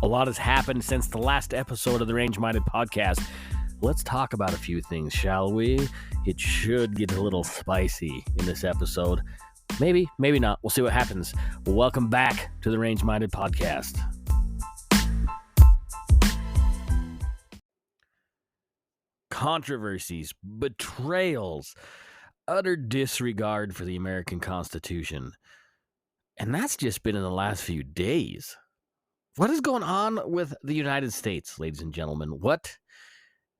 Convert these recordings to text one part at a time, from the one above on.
A lot has happened since the last episode of the Range Minded podcast. Let's talk about a few things, shall we? It should get a little spicy in this episode. Maybe, maybe not. We'll see what happens. Welcome back to the Range Minded podcast. Controversies, betrayals, utter disregard for the American Constitution. And that's just been in the last few days. What is going on with the United States, ladies and gentlemen? What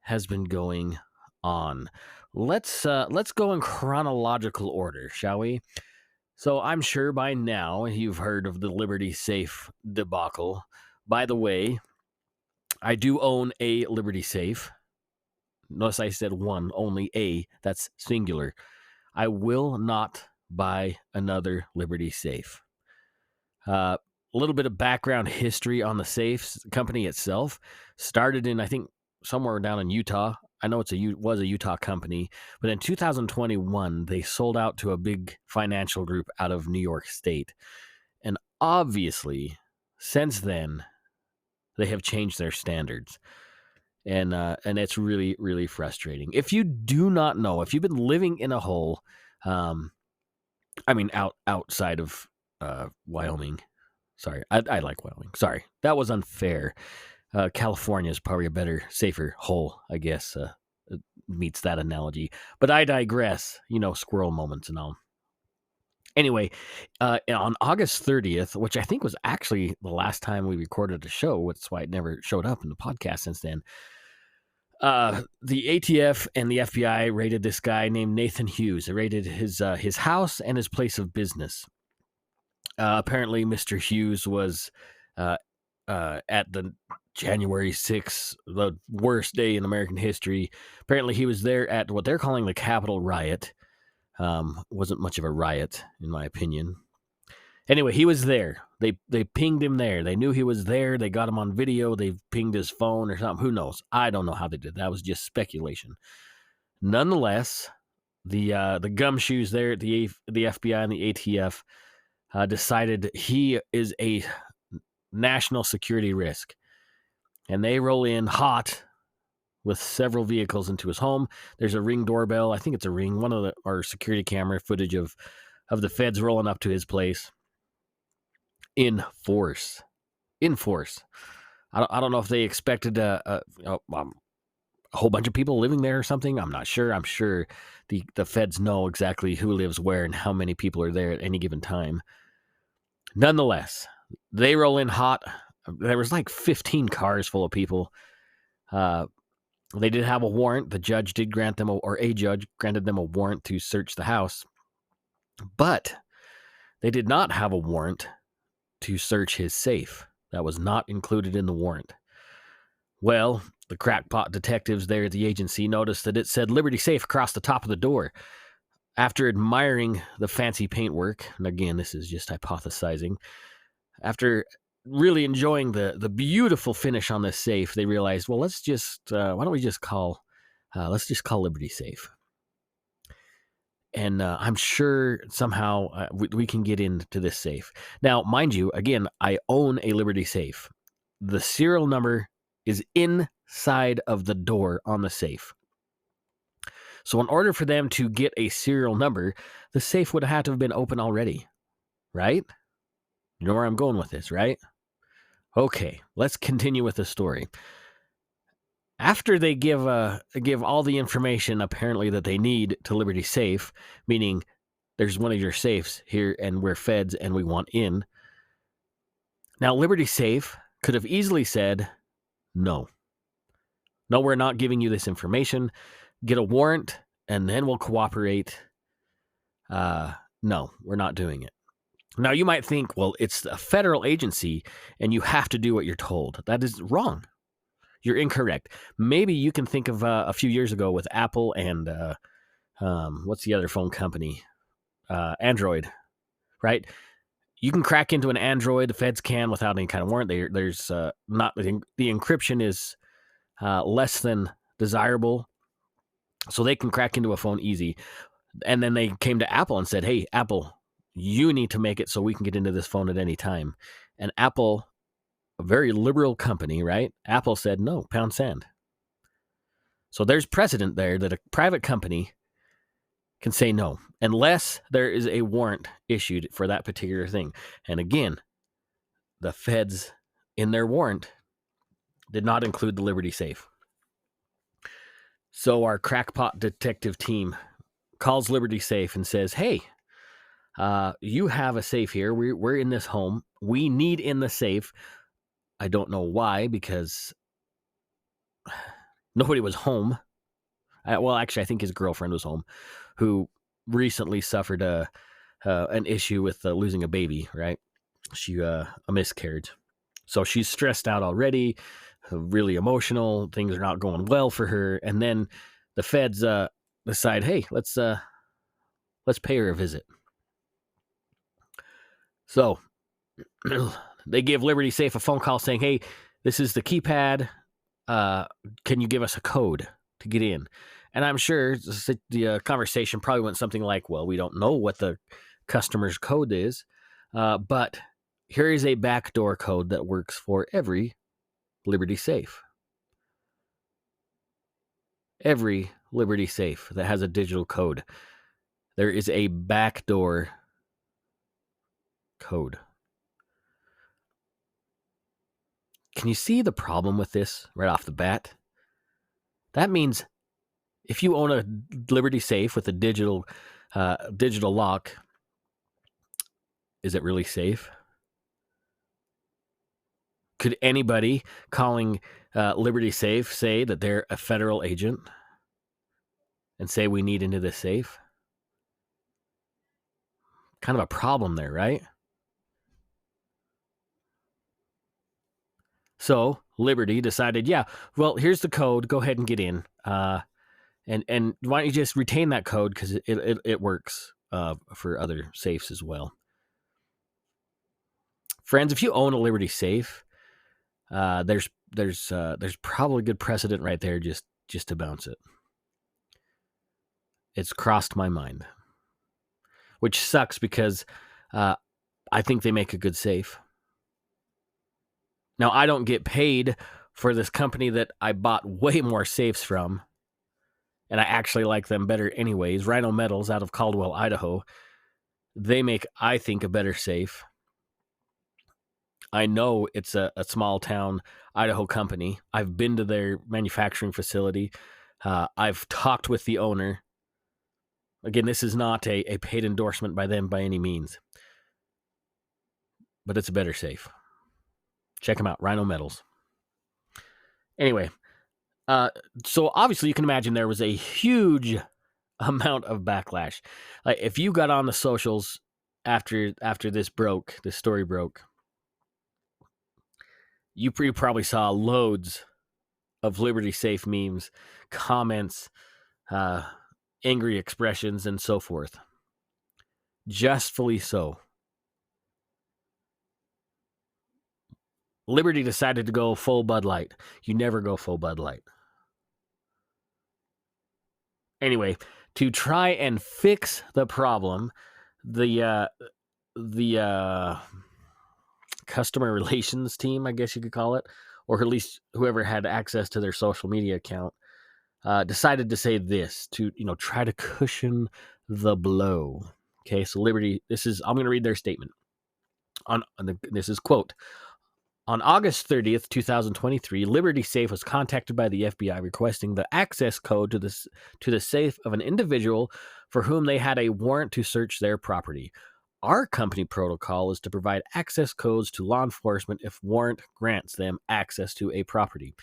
has been going on? Let's go in chronological order, shall we? So I'm sure by now you've heard of the Liberty Safe debacle. By the way, I do own a Liberty Safe. Notice I said one, only a. That's singular. I will not buy another Liberty Safe. A little bit of background history on the safe company itself. Started in, I think, somewhere down in Utah. I know was a Utah company, but in 2021, they sold out to a big financial group out of New York State. And obviously, since then, they have changed their standards. And it's really, really frustrating. If you do not know, if you've been living in a hole, outside of Wyoming. Sorry, I like Wyoming. Sorry, that was unfair. California is probably a better, safer hole, I guess, meets that analogy. But I digress, squirrel moments and all. Anyway, on August 30th, which I think was actually the last time we recorded a show, that's why it never showed up in the podcast since then, the ATF and the FBI raided this guy named Nathan Hughes. They raided his house and his place of business. Apparently, Mr. Hughes was at the January 6th, the worst day in American history. Apparently, he was there at what they're calling the Capitol riot. Wasn't much of a riot, in my opinion. Anyway, he was there. They pinged him there. They knew he was there. They got him on video. They pinged his phone or something. Who knows? I don't know how they did. That was just speculation. Nonetheless, the gumshoes there at the FBI and the ATF decided he is a national security risk. And they roll in hot with several vehicles into his home. There's a Ring doorbell. I think it's a Ring. One of our security camera footage of the feds rolling up to his place. In force. I don't know if they expected a whole bunch of people living there or something. I'm not sure. I'm sure the feds know exactly who lives where and how many people are there at any given time. Nonetheless, they roll in hot. There was like 15 cars full of people. They did have a warrant. The judge did grant them, or a judge granted them a warrant to search the house. But they did not have a warrant to search his safe. That was not included in the warrant. Well, the crackpot detectives there at the agency noticed that it said Liberty Safe across the top of the door. After admiring the fancy paintwork, and again, this is just hypothesizing, after really enjoying the beautiful finish on this safe, they realized, well, let's just, why don't we just call Liberty Safe. And I'm sure somehow we can get into this safe. Now, mind you, again, I own a Liberty Safe. The serial number is inside of the door on the safe. So in order for them to get a serial number, the safe would have had to have been open already, right? You know where I'm going with this, right? Okay, let's continue with the story. After they give all the information apparently that they need to Liberty Safe, meaning there's one of your safes here and we're feds and we want in. Now, Liberty Safe could have easily said, no, we're not giving you this information. Get a warrant and then we'll cooperate. No, we're not doing it. Now, you might think, well, it's a federal agency and you have to do what you're told. That is wrong. You're incorrect. Maybe you can think of a few years ago with Apple and what's the other phone company? Android, right? You can crack into an Android. The feds can without any kind of warrant. There's not the encryption is less than desirable, so they can crack into a phone easy. And then they came to Apple and said, "Hey, Apple, you need to make it so we can get into this phone at any time." And Apple a very liberal company, right? Apple said, no, pound sand. So there's precedent there that a private company can say no, unless there is a warrant issued for that particular thing. And again, the feds in their warrant did not include the Liberty Safe. So our crackpot detective team calls Liberty Safe and says, hey, you have a safe here. We're in this home. We need in the safe. I don't know why, because nobody was home. Well, actually, I think his girlfriend was home, who recently suffered an issue with losing a baby, right? She a miscarriage. So she's stressed out already, really emotional. Things are not going well for her. And then the feds decide, hey, let's pay her a visit. So they give Liberty Safe a phone call saying, hey, this is the keypad. Can you give us a code to get in? And I'm sure the conversation probably went something like, well, we don't know what the customer's code is, but here is a backdoor code that works for every Liberty Safe. Every Liberty Safe that has a digital code, there is a backdoor code. Can you see the problem with this right off the bat? That means if you own a Liberty Safe with a digital lock, is it really safe? Could anybody calling Liberty Safe say that they're a federal agent and say we need into this safe? Kind of a problem there, right? So Liberty decided, yeah, well, here's the code. Go ahead and get in. And why don't you just retain that code, because it works for other safes as well. Friends, if you own a Liberty Safe, there's probably good precedent right there just to bounce it. It's crossed my mind, which sucks because I think they make a good safe. Now, I don't get paid for this company that I bought way more safes from, and I actually like them better anyways. Rhino Metals out of Caldwell, Idaho. They make, I think, a better safe. I know it's a small town Idaho company. I've been to their manufacturing facility. I've talked with the owner. Again, this is not a paid endorsement by them by any means, but it's a better safe. Check them out, Rhino Metals. Anyway, so obviously you can imagine there was a huge amount of backlash. Like, if you got on the socials after this story broke, you probably saw loads of Liberty Safe memes, comments, angry expressions, and so forth. Justly so. Liberty decided to go full Bud Light. You never go full Bud Light. Anyway, to try and fix the problem, the customer relations team, I guess you could call it, or at least whoever had access to their social media account, decided to say this to, try to cushion the blow. Okay, so Liberty, I'm going to read their statement. This is quote, on August 30th, 2023, Liberty Safe was contacted by the FBI requesting the access code to the safe of an individual for whom they had a warrant to search their property. Our company protocol is to provide access codes to law enforcement if warrant grants them access to a property.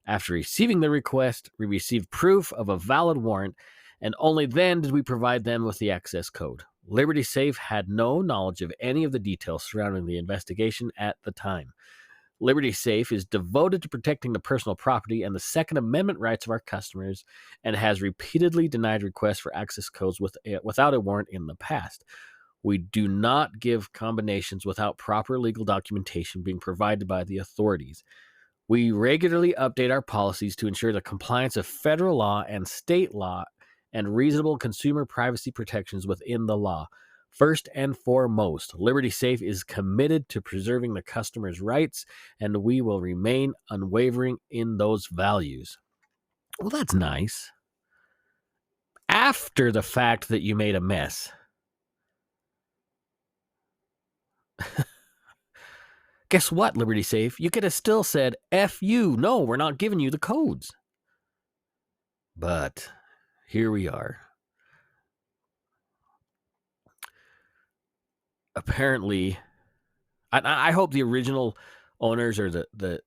After receiving the request, we received proof of a valid warrant, and only then did we provide them with the access code. Liberty Safe had no knowledge of any of the details surrounding the investigation at the time. Liberty Safe is devoted to protecting the personal property and the Second Amendment rights of our customers, and has repeatedly denied requests for access codes without a warrant in the past. We do not give combinations without proper legal documentation being provided by the authorities. We regularly update our policies to ensure the compliance of federal law and state law and reasonable consumer privacy protections within the law. First and foremost, Liberty Safe is committed to preserving the customer's rights, and we will remain unwavering in those values. Well, that's nice. After the fact that you made a mess. Guess what, Liberty Safe? You could have still said, F you. No, we're not giving you the codes. But here we are. Apparently, I hope the original owners or the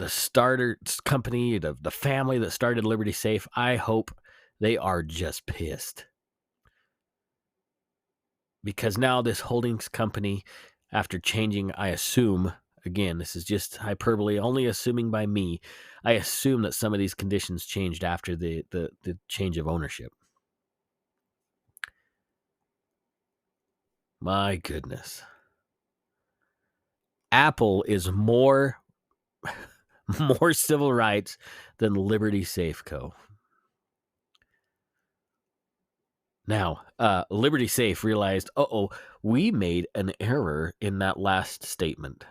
starter company, the family that started Liberty Safe, I hope they are just pissed. Because now this holdings company, after changing, I assume, again, this is just hyperbole, only assuming by me, I assume that some of these conditions changed after the change of ownership. My goodness. Apple is more civil rights than Liberty Safe Co. Now, Liberty Safe realized, we made an error in that last statement.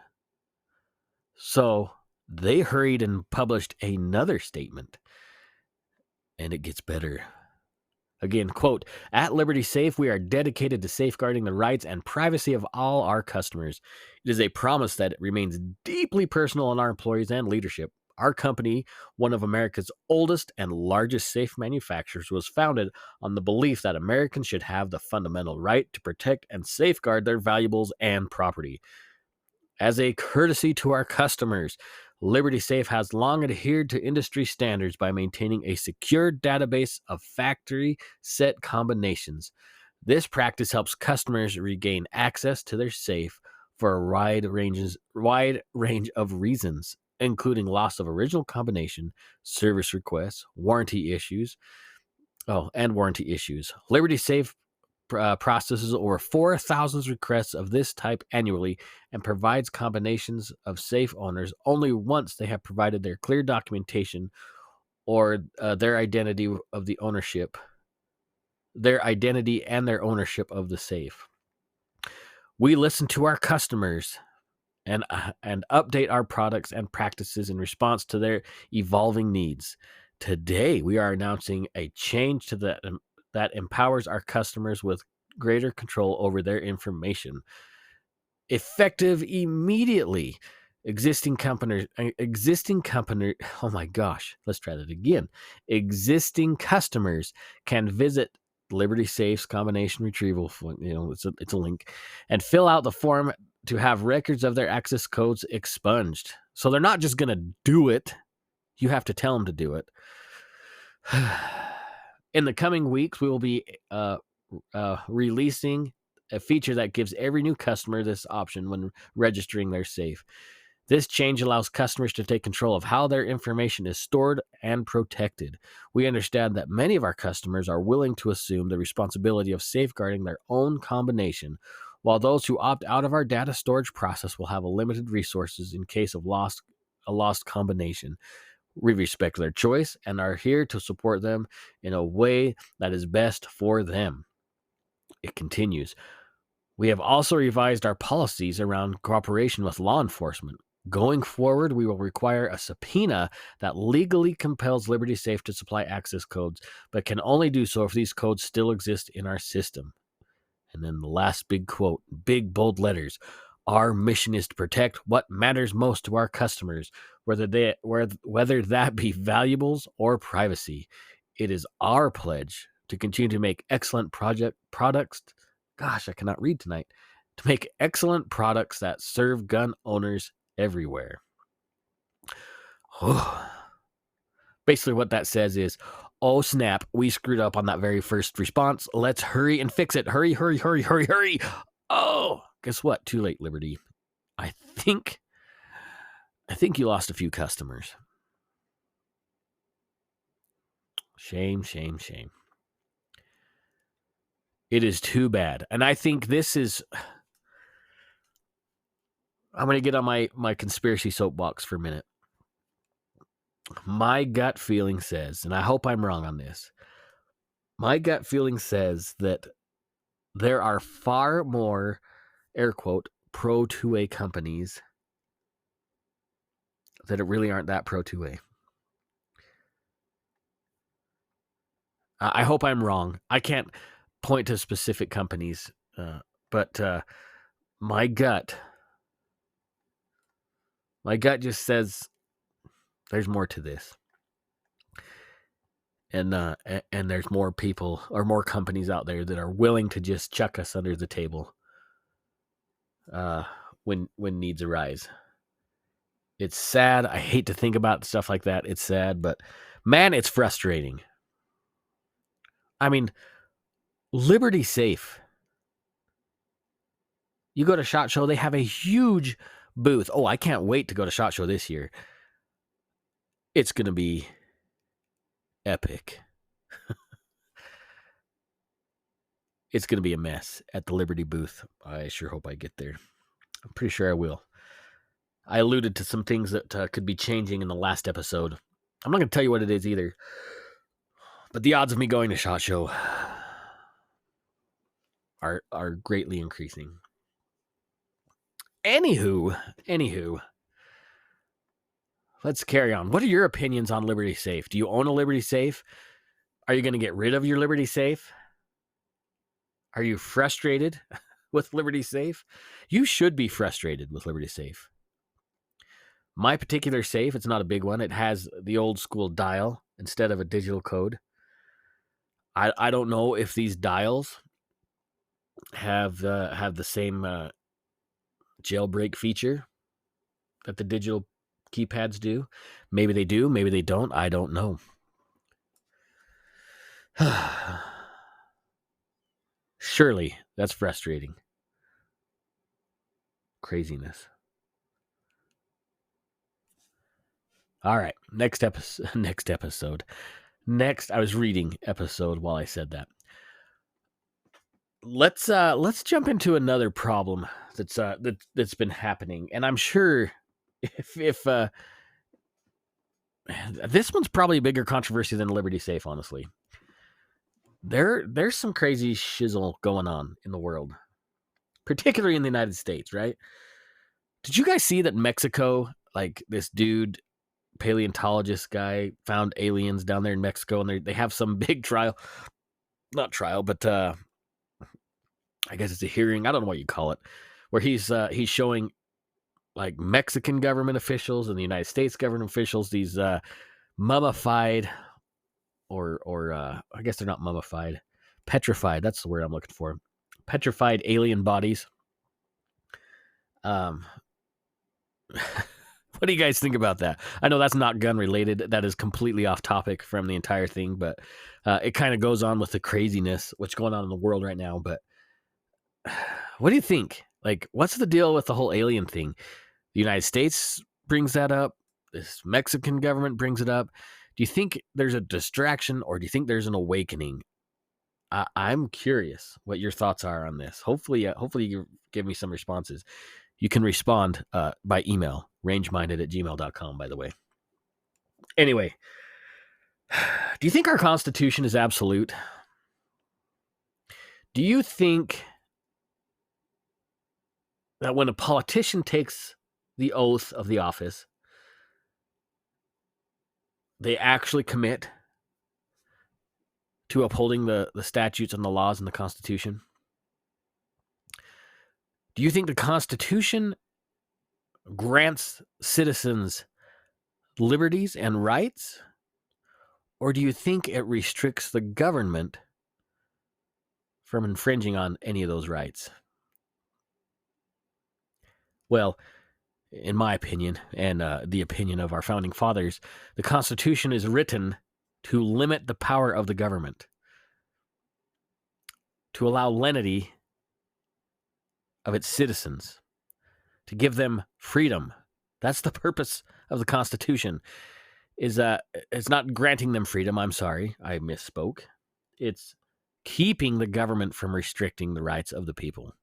So they hurried and published another statement. And it gets better. Again, quote, at Liberty Safe, we are dedicated to safeguarding the rights and privacy of all our customers. It is a promise that remains deeply personal on our employees and leadership. Our company, one of America's oldest and largest safe manufacturers, was founded on the belief that Americans should have the fundamental right to protect and safeguard their valuables and property. As a courtesy to our customers, Liberty Safe has long adhered to industry standards by maintaining a secure database of factory set combinations. This practice helps customers regain access to their safe for a wide range of reasons, including loss of original combination, service requests, warranty issues. Liberty Safe processes over 4,000 requests of this type annually and provides combinations of safe owners only once they have provided their clear documentation or their identity and their ownership of the safe. We listen to our customers and update our products and practices in response to their evolving needs. Today, we are announcing a change to that empowers our customers with greater control over their information. Effective immediately. Existing company, oh my gosh, let's try that again. Existing customers can visit Liberty Safe's combination retrieval, it's a link, and fill out the form to have records of their access codes expunged. So they're not just going to do it. You have to tell them to do it. In the coming weeks, we will be releasing a feature that gives every new customer this option when registering their safe. This change allows customers to take control of how their information is stored and protected. We understand that many of our customers are willing to assume the responsibility of safeguarding their own combination, while those who opt out of our data storage process will have a limited resources in case of a lost combination. We respect their choice and are here to support them in a way that is best for them. It continues. We have also revised our policies around cooperation with law enforcement. Going forward, we will require a subpoena that legally compels Liberty Safe to supply access codes, but can only do so if these codes still exist in our system. And then the last big quote, big bold letters. Our mission is to protect what matters most to our customers, whether that be valuables or privacy. It is our pledge to continue to make excellent products. Gosh, I cannot read tonight. To make excellent products that serve gun owners everywhere. Basically, what that says is, oh snap, we screwed up on that very first response. Let's hurry and fix it. Hurry, hurry, hurry, hurry, hurry. Oh, guess what? Too late, Liberty. I think you lost a few customers. Shame, shame, shame. It is too bad. And I think this is... I'm going to get on my conspiracy soapbox for a minute. My gut feeling says, and I hope I'm wrong on this, my gut feeling says that there are far more, air quote, pro 2A companies that really aren't that pro 2A. I hope I'm wrong. I can't point to specific companies, but my gut just says there's more to this. And there's more people or more companies out there that are willing to just chuck us under the table when needs arise. It's sad. I hate to think about stuff like that. It's sad, but man, it's frustrating. I mean, Liberty Safe. You go to SHOT Show, they have a huge booth. Oh, I can't wait to go to SHOT Show this year. It's going to be epic. It's going to be a mess at the Liberty booth. I sure hope I get there. I'm pretty sure I will. I alluded to some things that could be changing in the last episode. I'm not going to tell you what it is either. But the odds of me going to SHOT Show are greatly increasing. Anywho, let's carry on. What are your opinions on Liberty Safe? Do you own a Liberty Safe? Are you going to get rid of your Liberty Safe? Are you frustrated with Liberty Safe? You should be frustrated with Liberty Safe. My particular safe, it's not a big one. It has the old school dial instead of a digital code. I don't know if these dials have the same jailbreak feature that the digital keypads do. Maybe they do, maybe they don't. I don't know. Surely that's frustrating. Craziness. All right, next episode. I was reading episode while I said that. Let's jump into another problem that's been happening, and I'm sure if this one's probably a bigger controversy than Liberty Safe, honestly. There's some crazy shizzle going on in the world, particularly in the United States, right? Did you guys see that Mexico, like this dude, paleontologist guy, found aliens down there in Mexico, and they have some big trial, not trial, but I guess it's a hearing. I don't know what you call it, where he's showing like Mexican government officials and the United States government officials these mummified, or I guess they're not mummified, petrified. That's the word I'm looking for. Petrified alien bodies. What do you guys think about that? I know that's not gun related. That is completely off topic from the entire thing, but it kind of goes on with the craziness, what's going on in the world right now. But what do you think? Like, what's the deal with the whole alien thing? The United States brings that up. This Mexican government brings it up. Do you think there's a distraction, or do you think there's an awakening? I'm curious what your thoughts are on this. Hopefully you give me some responses. You can respond by email, rangeminded@gmail.com, by the way. Anyway, do you think our Constitution is absolute? Do you think that when a politician takes the oath of the office, they actually commit to upholding the statutes and the laws in the Constitution? Do you think the Constitution grants citizens liberties and rights? Or do you think it restricts the government from infringing on any of those rights? Well, in my opinion, and the opinion of our founding fathers, the Constitution is written to limit the power of the government, to allow lenity of its citizens, to give them freedom. That's the purpose of the Constitution. It's not granting them freedom. I'm sorry, I misspoke. It's keeping the government from restricting the rights of the people.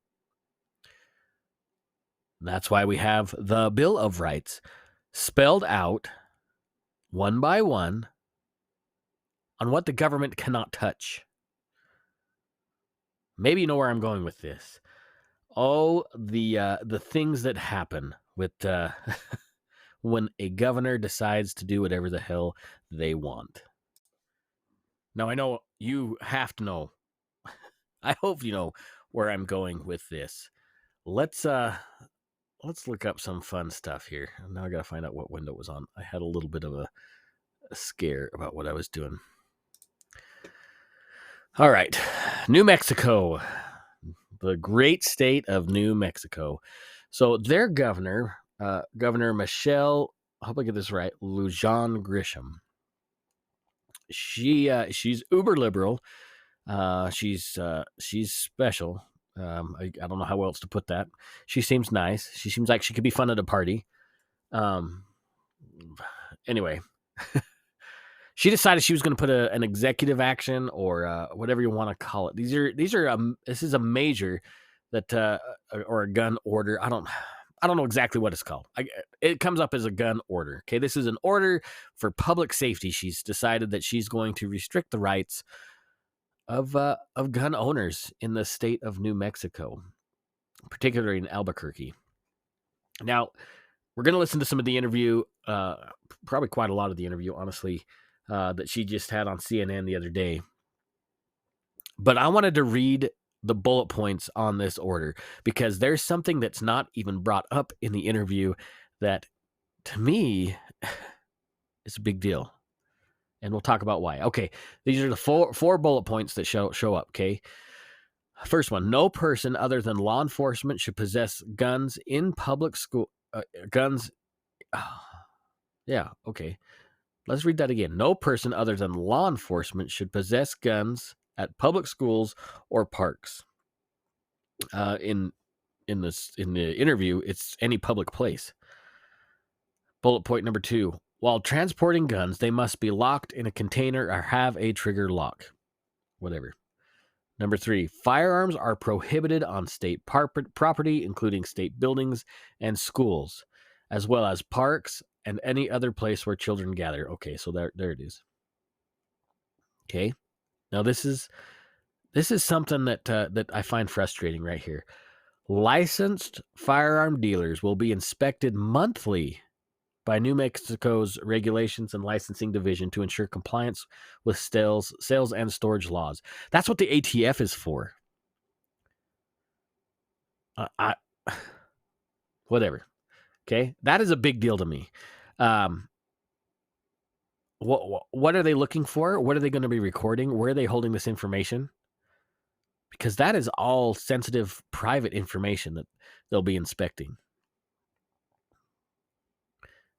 That's why we have the Bill of Rights spelled out one by one on what the government cannot touch. Maybe you know where I'm going with this. Oh, the things that happen with when a governor decides to do whatever the hell they want. Now I know you have to know. I hope you know where I'm going with this. Let's look up some fun stuff here. Now I gotta find out what window it was on. I had a little bit of a scare about what I was doing. All right, New Mexico, the great state of New Mexico. So their governor, Governor Michelle, I hope I get this right, Lujan Grisham. She's uber liberal. She's special. I don't know how else to put that. She seems nice. She seems like she could be fun at a party. Anyway, she decided she was going to put an executive action or whatever you want to call it. This is a measure that or a gun order. I don't know exactly what it's called. It comes up as a gun order. Okay, this is an order for public safety. She's decided that she's going to restrict the rights of gun owners in the state of New Mexico, particularly in Albuquerque. Now, we're going to listen to some of the interview, probably quite a lot of the interview, honestly, that she just had on CNN the other day. But I wanted to read the bullet points on this order because there's something that's not even brought up in the interview that, to me, is a big deal. And we'll talk about why. Okay, these are the four bullet points that show up, okay? First one, no person other than law enforcement should possess guns in public school. Guns. Yeah, okay. Let's read that again. No person other than law enforcement should possess guns at public schools or parks. In the interview, it's any public place. Bullet point number 2. While transporting guns, they must be locked in a container or have a trigger lock. Whatever. Number 3, firearms are prohibited on state property, including state buildings and schools, as well as parks and any other place where children gather. Okay, so there it is. Okay, now this is something that I find frustrating right here. Licensed firearm dealers will be inspected monthly by New Mexico's Regulations and Licensing Division to ensure compliance with sales and storage laws. That's what the ATF is for. Whatever. Okay, that is a big deal to me. What are they looking for? What are they going to be recording? Where are they holding this information? Because that is all sensitive, private information that they'll be inspecting.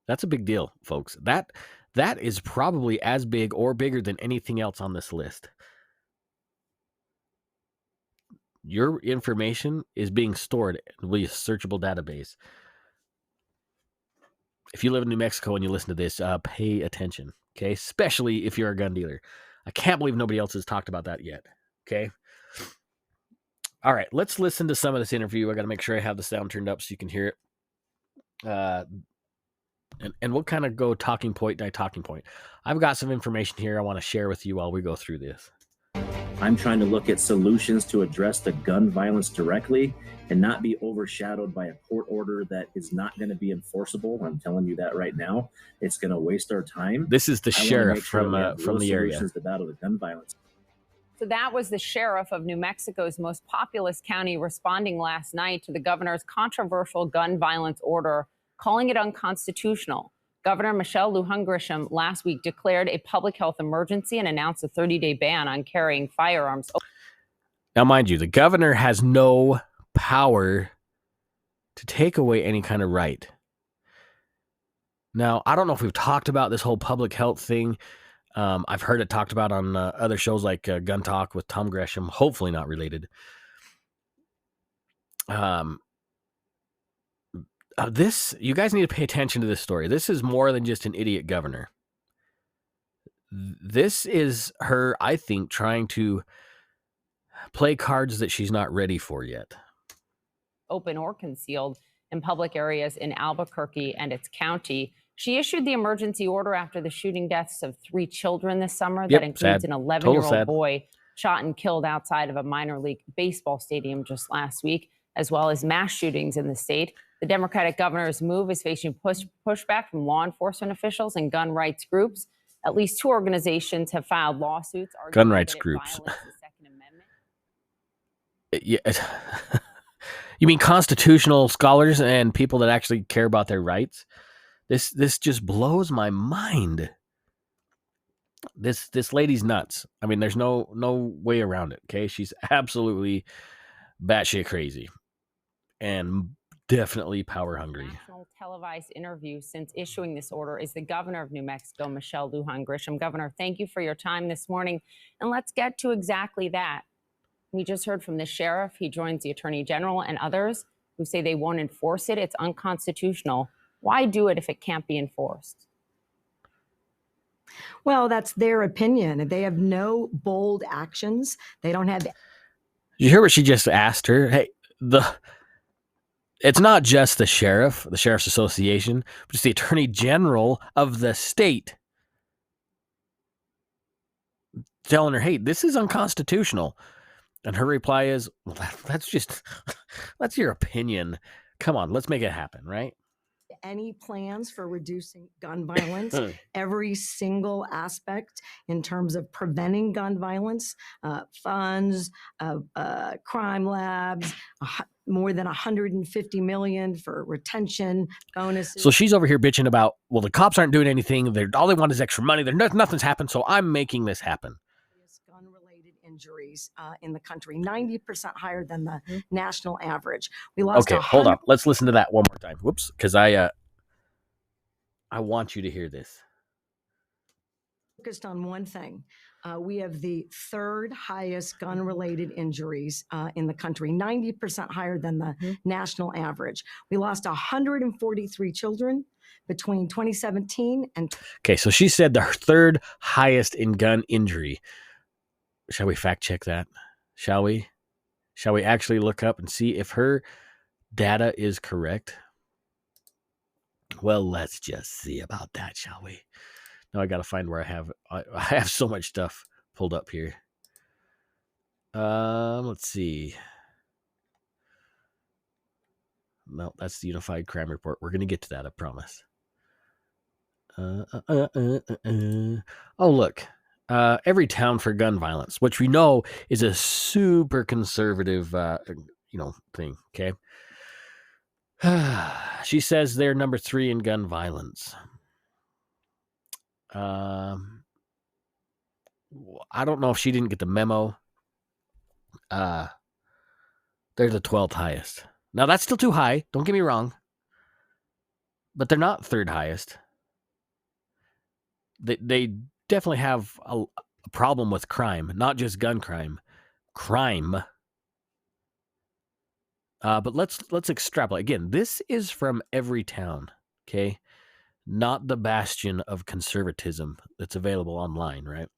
That's a big deal, folks. That is probably as big or bigger than anything else on this list. Your information is being stored with a searchable database. If you live in New Mexico and you listen to this, pay attention, okay? Especially if you're a gun dealer. I can't believe nobody else has talked about that yet, okay? All right, let's listen to some of this interview. I got to make sure I have the sound turned up so you can hear it. And we'll kind of go talking point by talking point. I've got some information here I want to share with you while we go through this. I'm trying to look at solutions to address the gun violence directly and not be overshadowed by a court order that is not going to be enforceable. I'm telling you that right now. It's going to waste our time. This is the sheriff from the area. To battle the gun violence. So that was the sheriff of New Mexico's most populous county responding last night to the governor's controversial gun violence order, calling it unconstitutional. Governor Michelle Lujan Grisham last week declared a public health emergency and announced a 30-day ban on carrying firearms. Now, mind you, the governor has no power to take away any kind of right. Now, I don't know if we've talked about this whole public health thing. I've heard it talked about on other shows like Gun Talk with Tom Gresham, hopefully not related. You guys need to pay attention to this story. This is more than just an idiot governor. This is her, I think, trying to play cards that she's not ready for yet. Open or concealed in public areas in Albuquerque and its county. She issued the emergency order after the shooting deaths of 3 children this summer. That includes an 11-year-old boy shot and killed outside of a minor league baseball stadium just last week, as well as mass shootings in the state. The Democratic governor's move is facing pushback from law enforcement officials and gun rights groups. At least 2 organizations have filed lawsuits arguing Gun rights that it groups. violates the Second Amendment. Yeah. You mean constitutional scholars and people that actually care about their rights? This just blows my mind. This lady's nuts. I mean, there's no way around it. Okay, she's absolutely batshit crazy, and definitely power hungry. National televised interview since issuing this order is the governor of New Mexico, Michelle Lujan Grisham. Governor, thank you for your time this morning, and let's get to exactly that. We just heard from the sheriff. He joins the attorney general and others who say they won't enforce it. It's unconstitutional. Why do it if it can't be enforced? Well, that's their opinion. They have no bold actions. They don't have. Did you hear what she just asked her? Hey, it's not just the sheriff's association, but it's the attorney general of the state telling her, hey, this is unconstitutional. And her reply is, well, that's your opinion. Come on, let's make it happen, right? Any plans for reducing gun violence, every single aspect in terms of preventing gun violence, funds, crime labs, more than $150 million for retention bonuses. So she's over here bitching about, well, the cops aren't doing anything. All they want is extra money. Nothing's happened, so I'm making this happen. Gun-related injuries in the country, 90% higher than the national average. We lost. Okay, hold on. Let's listen to that one more time. Whoops, because I want you to hear this. Focused on one thing. We have the 3rd highest gun-related injuries in the country, 90% higher than the national average. We lost 143 children between 2017 and. Okay, so she said the 3rd highest in gun injury. Shall we fact check that? Shall we? Shall we actually look up and see if her data is correct? Well, let's just see about that, shall we? Now I got to find where I have so much stuff pulled up here. Let's see. No, that's the Unified Crime Report. We're going to get to that, I promise. Oh, look. Every town for gun violence, which we know is a super conservative, thing. Okay. She says they're number 3 in gun violence. I don't know if she didn't get the memo. They're the 12th highest. Now that's still too high. Don't get me wrong. But they're not 3rd highest. They definitely have a problem with crime, not just gun crime. But let's extrapolate. Again, this is from every town, okay? Not the bastion of conservatism that's available online, right?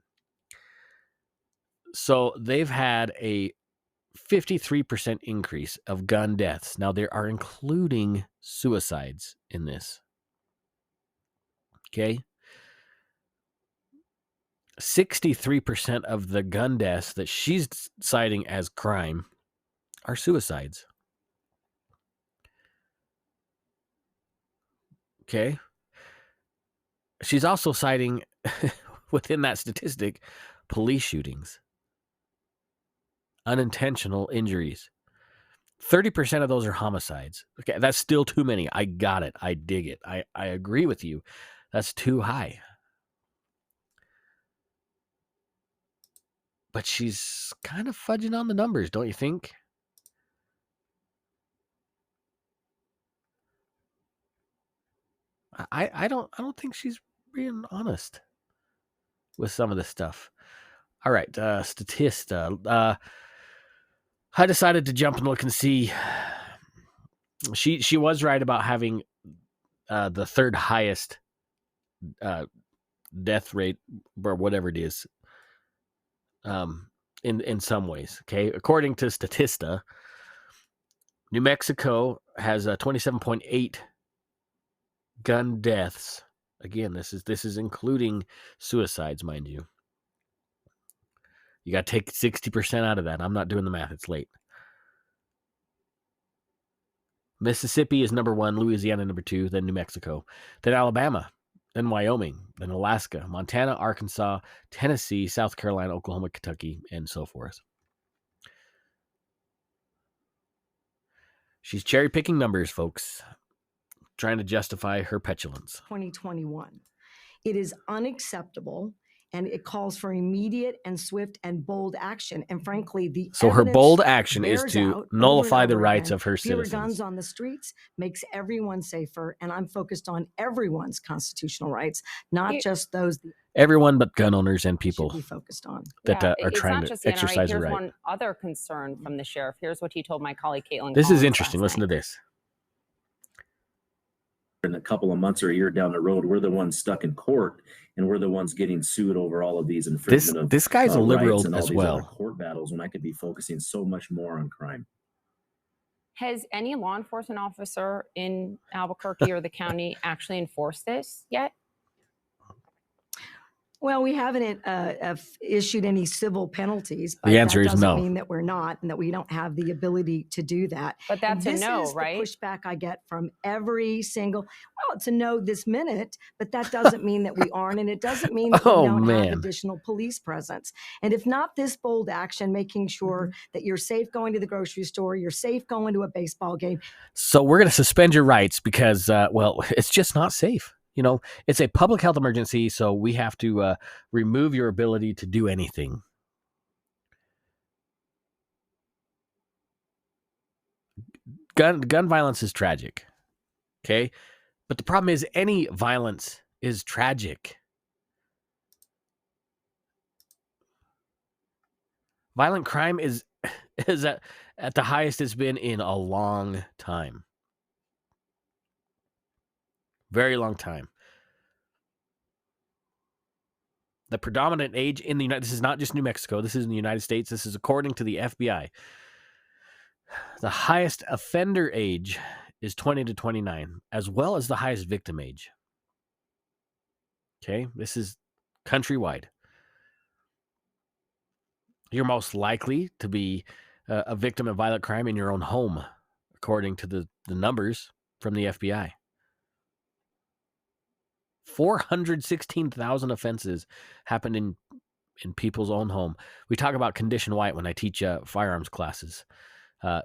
So they've had a 53% increase of gun deaths. Now, they are including suicides in this, okay? 63% of the gun deaths that she's citing as crime are suicides. Okay. She's also citing, within that statistic, police shootings, unintentional injuries. 30% of those are homicides. Okay, that's still too many. I got it. I dig it. I agree with you. That's too high. But she's kind of fudging on the numbers, don't you think? I don't think she's being honest with some of this stuff. All right, Statista. I decided to jump and look and see. She was right about having the 3rd highest death rate, or whatever it is, in some ways. Okay, according to Statista, New Mexico has 27.8 gun deaths. Again, this is including suicides, mind you. You got to take 60% out of that. I'm not doing the math. It's late. Mississippi is number 1, Louisiana number 2, then New Mexico, then Alabama, then Wyoming, then Alaska, Montana, Arkansas, Tennessee, South Carolina, Oklahoma, Kentucky, and so forth. She's cherry-picking numbers, folks, trying to justify her petulance. 2021. It is unacceptable, and it calls for immediate and swift and bold action. And frankly, the So her evidence bold action is bears to out nullify over and the over rights again. of her Fewer citizens. guns on the streets makes everyone safer, and I'm focused on everyone's constitutional rights, not just those Everyone but gun owners and people should be focused on. that are it's trying not to just the NRA. exercise a Here's right. one other concern from the sheriff. Here's what he told my colleague Caitlin. This is Collins interesting. last Listen night. to this. In a couple of months or a year down the road, we're the ones stuck in court, and we're the ones getting sued over all of these infringement of This guy's a liberal rights and all as these well. other court battles, when I could be focusing so much more on crime. Has any law enforcement officer in Albuquerque or the county actually enforced this yet? Well, we haven't issued any civil penalties. But The answer that is doesn't no. mean that we're not, and that we don't have the ability to do that. But that's a this no, is right? The pushback I get from every single. Well, it's a no this minute, but that doesn't mean that we aren't, and it doesn't mean that Oh, we don't man. have additional police presence. And if not this bold action, making sure that you're safe going to the grocery store, you're safe going to a baseball game. So we're going to suspend your rights because, well, it's just not safe. You know, it's a public health emergency, so we have to remove your ability to do anything. Gun violence is tragic, okay? But the problem is any violence is tragic. Violent crime is at the highest it's been in a long time. Very long time. The predominant age in the United States, this is not just New Mexico, this is in the United States, this is according to the FBI. The highest offender age is 20 to 29, as well as the highest victim age. Okay, this is countrywide. You're most likely to be a victim of violent crime in your own home, according to the numbers from the FBI. 416,000 offenses happened in people's own home. We talk about condition white when I teach firearms classes.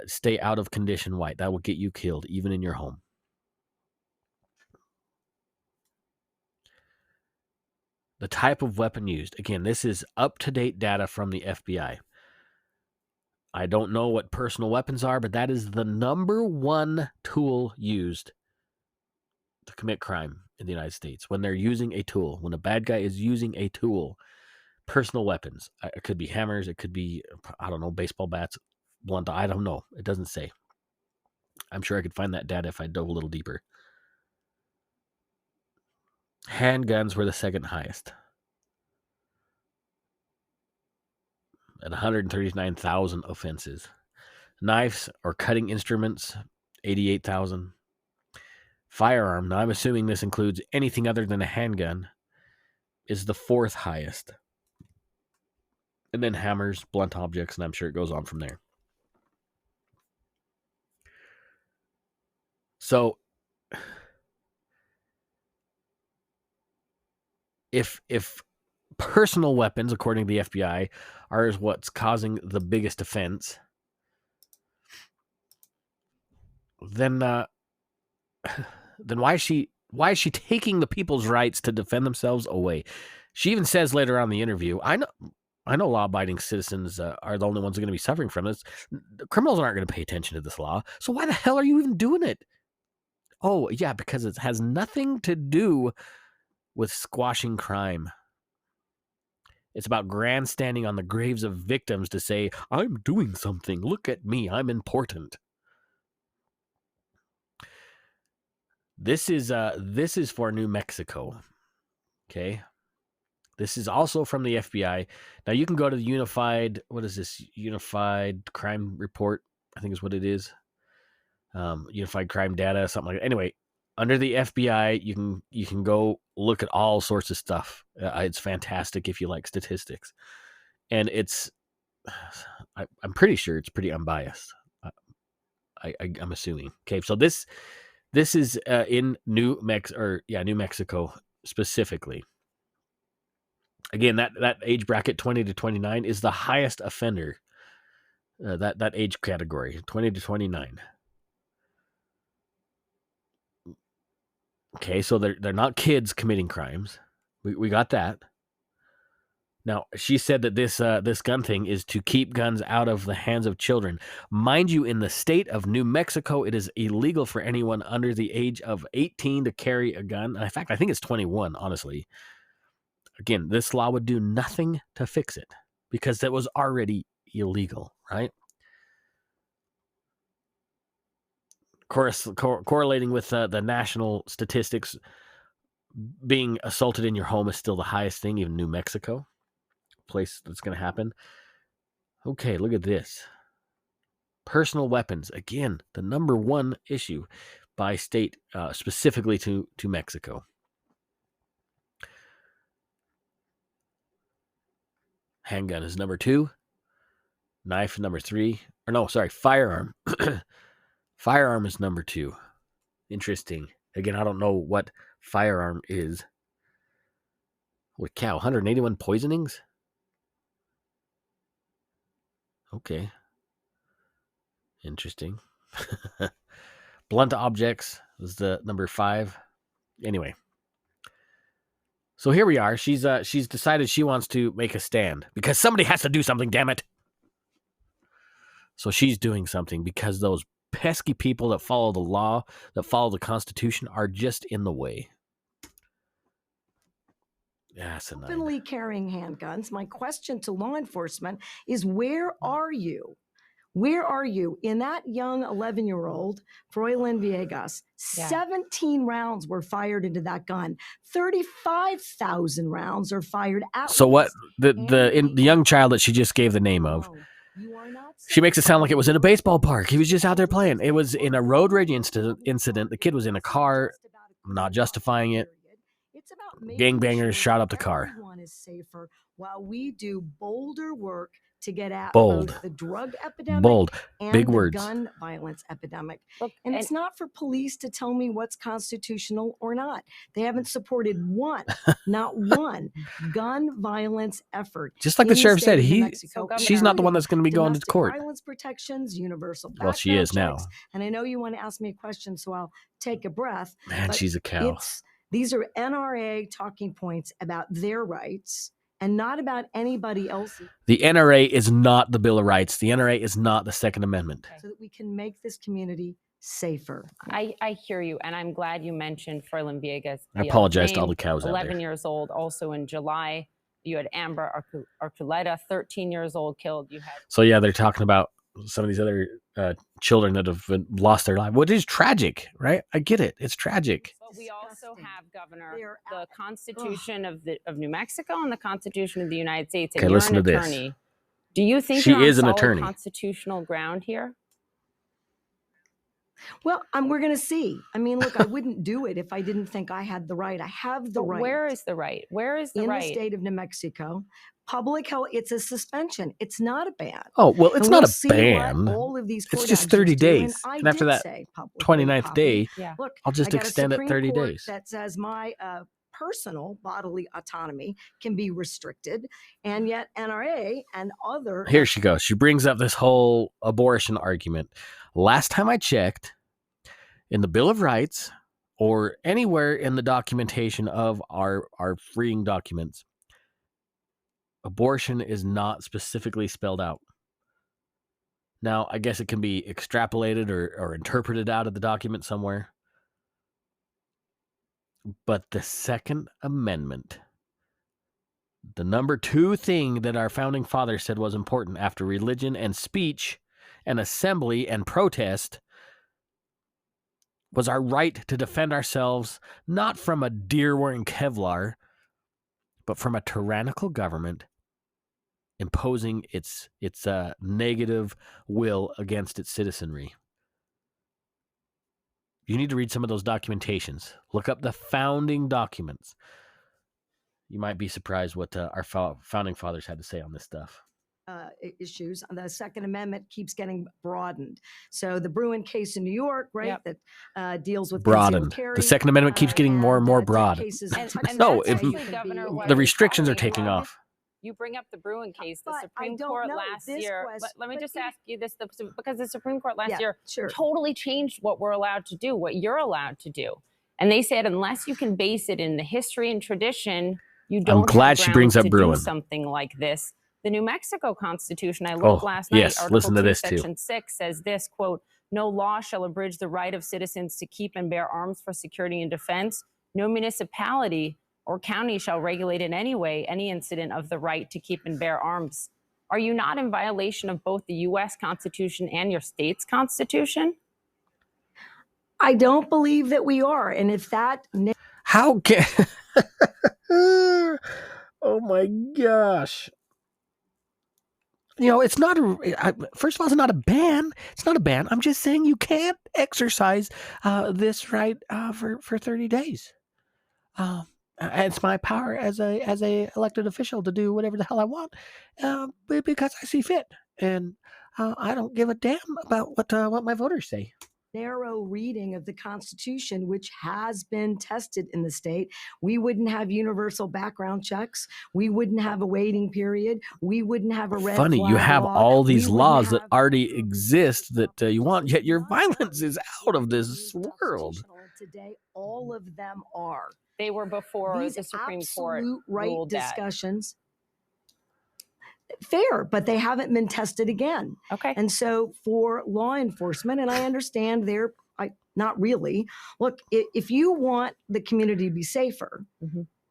Stay out of condition white. That will get you killed, even in your home. The type of weapon used. Again, this is up-to-date data from the FBI. I don't know what personal weapons are, but that is the number one tool used to commit crime in the United States. When they're using a tool, when a bad guy is using a tool, personal weapons. It could be hammers. It could be, I don't know, baseball bats, blunt. I don't know. It doesn't say. I'm sure I could find that data if I dove a little deeper. Handguns were the second highest at 139,000 offenses. Knives or cutting instruments, 88,000. Firearm, now I'm assuming this includes anything other than a handgun, is the fourth highest. And then hammers, blunt objects, and I'm sure it goes on from there. So if personal weapons, according to the FBI, are what's causing the biggest offense, then why is she taking the people's rights to defend themselves away? She even says later on in the interview, I know law-abiding citizens are the only ones who are going to be suffering from this. The criminals aren't going to pay attention to this law. So why the hell are you even doing it? Oh, yeah, because it has nothing to do with squashing crime. It's about grandstanding on the graves of victims to say, I'm doing something. Look at me. I'm important. This is for New Mexico. Okay. This is also from the FBI. Now you can go to the Unified Crime Report, I think is what it is. Unified Crime Data, something like that. Anyway, under the FBI, you can go look at all sorts of stuff. It's fantastic if you like statistics. and I'm pretty sure it's pretty unbiased. I'm assuming. Okay, so this is in New Mexico specifically. Again, that age bracket 20 to 29 is the highest offender. That age category, 20 to 29. Okay, so they're not kids committing crimes. We got that. Now, she said that this gun thing is to keep guns out of the hands of children. Mind you, in the state of New Mexico, it is illegal for anyone under the age of 18 to carry a gun. In fact, I think it's 21, honestly. Again, this law would do nothing to fix it because it was already illegal, right? Correlating with the national statistics, being assaulted in your home is still the highest thing, even New Mexico, place that's going to happen. Okay, look at this. Personal weapons, again, the number one issue by state, specifically to Mexico. Handgun is number 2. Knife number 3. Or no, sorry, firearm. Firearm is number 2. Interesting. Again, I don't know what firearm is. Holy cow, 181 poisonings? Okay. Interesting. Blunt objects is the number 5. Anyway. So here we are. She's decided she wants to make a stand because somebody has to do something, damn it. So she's doing something because those pesky people that follow the law, that follow the Constitution, are just in the way. Yeah, Openly carrying handguns. My question to law enforcement is, where are you? Where are you? In that young 11-year-old, Froylin Villegas, 17 rounds were fired into that gun. 35,000 rounds are fired out. So what? The young child that she just gave the name of, she makes it sound like it was in a baseball park. He was just out there playing. It was in a road rage incident. The kid was in a car. I'm not justifying it. Gangbangers shot up the car. Everyone is safer while we do bolder work to get at Bold. both the drug epidemic Bold. and Big the words. gun violence epidemic. Look, and it's not for police to tell me what's constitutional or not. They haven't supported not one gun violence effort. Just like the sheriff said, she's not the one including that's going to be going to domestic court. violence protections, universal Well, she is background now. checks. And I know you want to ask me a question, so I'll take a breath. Man, but she's a cow. These are NRA talking points about their rights and not about anybody else's. The NRA is not the Bill of Rights. The NRA is not the Second Amendment. So that we can make this community safer. I hear you, and I'm glad you mentioned Froylin Villegas. I apologize to all the cows out there. 11 years old. Also in July, you had Amber Archuleta, 13 years old, killed. So yeah, they're talking about some of these other children that have lost their life, which is tragic, right? I get it. It's tragic. But we also have, Governor, the Constitution of New Mexico and the Constitution of the United States. And okay, listen to this. Attorney. Do you think she you're on is an solid attorney. Constitutional ground here? Well, we're going to see. I mean, look, I wouldn't do it if I didn't think I had the right. I have the right. Where is the right? Where is the right? In the state of New Mexico. Public health, it's a suspension. It's not a ban. Oh, well, it's not a ban. All of these it's just 30 days. And after that 29th day, look, I'll just extend it 30 days. That says my personal bodily autonomy can be restricted. And yet NRA and other... Here she goes. She brings up this whole abortion argument. Last time I checked, in the Bill of Rights or anywhere in the documentation of our freeing documents, abortion is not specifically spelled out. Now, I guess it can be extrapolated or interpreted out of the document somewhere. But the Second Amendment, the number 2 thing that our founding fathers said was important after religion and speech and assembly and protest, was our right to defend ourselves, not from a deer wearing Kevlar, but from a tyrannical government imposing its negative will against its citizenry. You need to read some of those documentations. Look up the founding documents. You might be surprised what our founding fathers had to say on this stuff. Issues. The Second Amendment keeps getting broadened. So the Bruin case in New York, right, Yep. that deals with Broadened. concealed carry. The Second Amendment keeps getting more and more broad. Cases And No, that's if- actually, Governor, what The I was restrictions are talking taking about. off. You bring up the Bruin case. The But I Supreme don't Court know. last This year. quest- Let me but just you- ask you this, because the Supreme Court last Yeah, year sure. totally changed what we're allowed to do, what you're allowed to do. And they said unless you can base it in the history and tradition, you don't glad have she grounds brings up to Bruin. do something like this. The New Mexico Constitution, I looked last night, yes, Article listen to 2, this too. Section 6 says this, quote, no law shall abridge the right of citizens to keep and bear arms for security and defense. No municipality or county shall regulate in any way any incident of the right to keep and bear arms. Are you not in violation of both the U.S. Constitution and your state's Constitution? I don't believe that we are. And if that How can... Oh my gosh. It's not first of all, it's not a ban. It's not a ban. I'm just saying you can't exercise this right for 30 days. It's my power as a elected official to do whatever the hell I want, because I see fit, and I don't give a damn about what my voters say. narrow reading of the Constitution, which has been tested in the state, we wouldn't have universal background checks. We wouldn't have a waiting period. We wouldn't have a red Funny, flag you have law. all these We laws wouldn't that have- already exist that you want, yet your violence is out of this world. Today, all of them are. They were before These the Supreme Court absolute right ruled that. discussions. Fair, but they haven't been tested again. Okay. And so for law enforcement, and I understand not really. Look, if you want the community to be safer,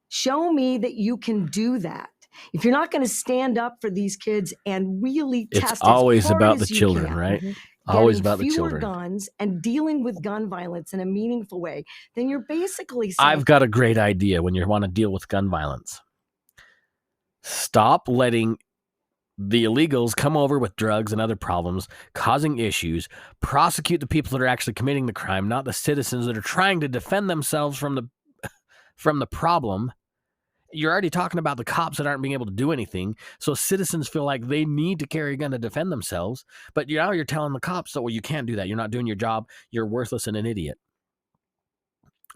show me that you can do that. If you're not going to stand up for these kids and really test It's always as hard about as the you children, can, right? Always getting about the fewer children. guns and dealing with gun violence in a meaningful way, then you're basically saying, I've got a great idea when you want to deal with gun violence. Stop letting the illegals come over with drugs and other problems, causing issues. Prosecute the people that are actually committing the crime, not the citizens that are trying to defend themselves from the problem. You're already talking about the cops that aren't being able to do anything, so citizens feel like they need to carry a gun to defend themselves. But now you're telling the cops that, well, you can't do that. You're not doing your job. You're worthless and an idiot.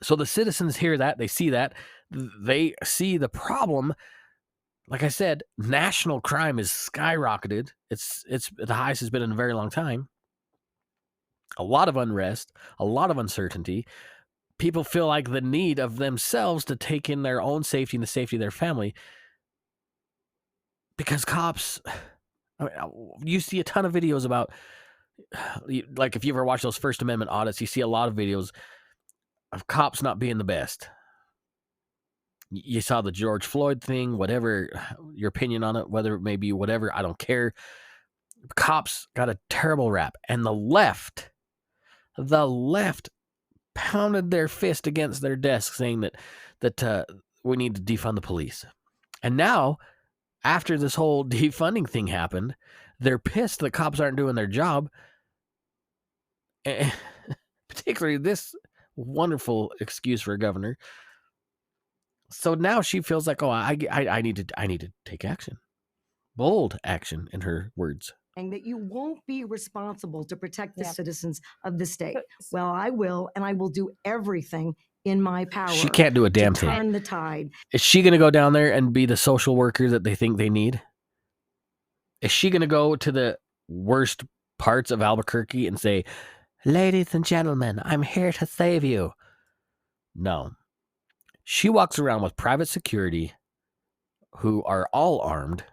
So the citizens hear that. They see that. They see the problem. Like I said, national crime is skyrocketed. It's the highest it's been in a very long time. A lot of unrest, a lot of uncertainty. People feel like the need of themselves to take in their own safety and the safety of their family. Because cops, you see a ton of videos about, like if you ever watch those First Amendment audits, you see a lot of videos of cops not being the best. You saw the George Floyd thing, whatever your opinion on it, whether it may be whatever, I don't care. Cops got a terrible rap. And the left pounded their fist against their desk saying that we need to defund the police. And now, after this whole defunding thing happened, they're pissed that cops aren't doing their job. And particularly this wonderful excuse for a governor. So now she feels like, oh, I need to take action. Bold action, in her words. and that you won't be responsible to protect the Yeah. citizens of the state. Well, I will, and I will do everything in my power. She can't do a damn to thing. turn the tide. Is she going to go down there and be the social worker that they think they need? Is she going to go to the worst parts of Albuquerque and say, ladies and gentlemen, I'm here to save you? No. She walks around with private security who are all armed,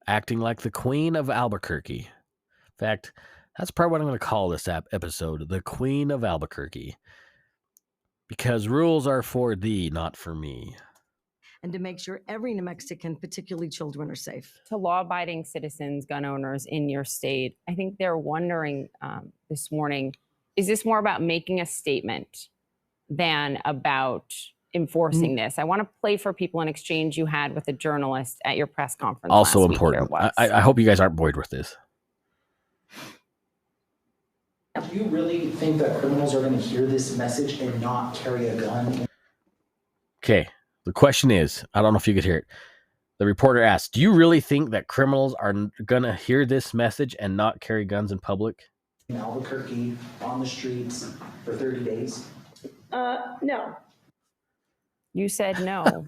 acting like the Queen of Albuquerque. In fact, that's probably what I'm going to call this episode, the Queen of Albuquerque. Because rules are for thee, not for me. And to make sure every New Mexican, particularly children, are safe. To law-abiding citizens, gun owners in your state, I think they're wondering this morning, is this more about making a statement than about enforcing this? I want to play for people an exchange you had with a journalist at your press conference Also last week. important. Here it was. I hope you guys aren't bored with this. Do you really think that criminals are going to hear this message and not carry a gun? Okay, The question is, I don't know if you could hear it. The reporter asked, do you really think that criminals are going to hear this message and not carry guns in public? In Albuquerque on the streets for 30 days? No. You said no.